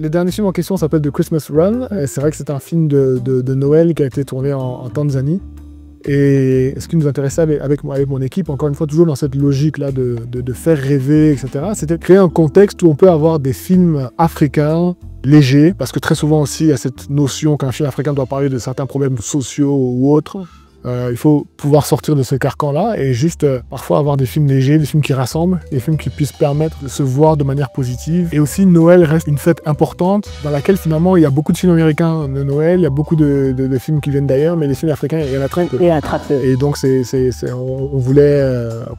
Le dernier film en question s'appelle The Christmas Run. C'est vrai que c'est un film de Noël qui a été tourné en Tanzanie. Et ce qui nous intéressait avec mon équipe, encore une fois, toujours dans cette logique-là de faire rêver, etc., c'était de créer un contexte où on peut avoir des films africains légers, parce que très souvent aussi, il y a cette notion qu'un film africain doit parler de certains problèmes sociaux ou autres. Il faut pouvoir sortir de ce carcan-là et juste parfois avoir des films légers, des films qui rassemblent, des films qui puissent permettre de se voir de manière positive. Et aussi, Noël reste une fête importante dans laquelle finalement il y a beaucoup de films américains de Noël, il y a beaucoup de films qui viennent d'ailleurs, mais les films africains, il y en a très peu. Et donc on voulait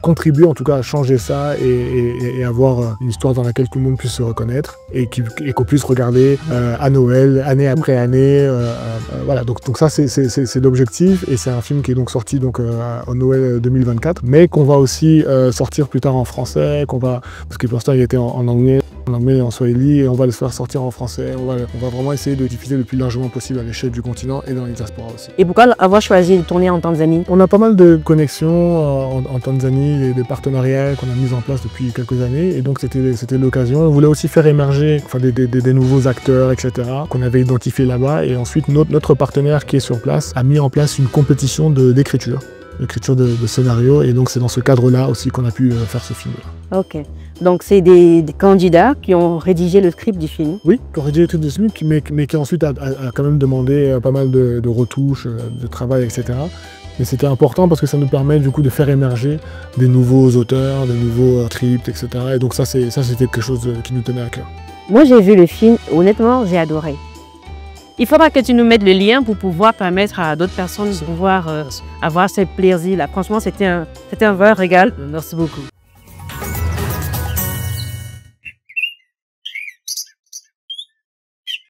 contribuer en tout cas à changer ça et avoir une histoire dans laquelle tout le monde puisse se reconnaître et qu'on puisse regarder à Noël, année après année. Voilà, donc ça c'est l'objectif et c'est un film qui est donc sorti au Noël 2024, mais qu'on va aussi sortir plus tard en français, parce que pour l'instant il était en anglais et en swahili, et on va le faire sortir en français. On va vraiment essayer de diffuser le plus largement possible à l'échelle du continent et dans les diasporas aussi. Et pourquoi avoir choisi de tourner en Tanzanie? On a pas mal de connexions en Tanzanie et de partenariats qu'on a mis en place depuis quelques années, et donc c'était l'occasion. On voulait aussi faire émerger des nouveaux acteurs, etc., qu'on avait identifiés là-bas, et ensuite notre partenaire qui est sur place a mis en place une compétition d'écriture de scénario, et donc c'est dans ce cadre-là aussi qu'on a pu faire ce film-là. Ok, donc c'est des candidats qui ont rédigé le script du film? Oui, qui ont rédigé le script du film, mais qui ensuite a quand même demandé pas mal de retouches, de travail, etc. Mais c'était important parce que ça nous permet du coup de faire émerger des nouveaux auteurs, des nouveaux scripts, etc. Et donc ça c'était quelque chose qui nous tenait à cœur. Moi j'ai vu le film, honnêtement j'ai adoré. Il faudra que tu nous mettes le lien pour pouvoir permettre à d'autres personnes de pouvoir avoir ce plaisir-là. Franchement, c'était un vrai régal. Merci beaucoup.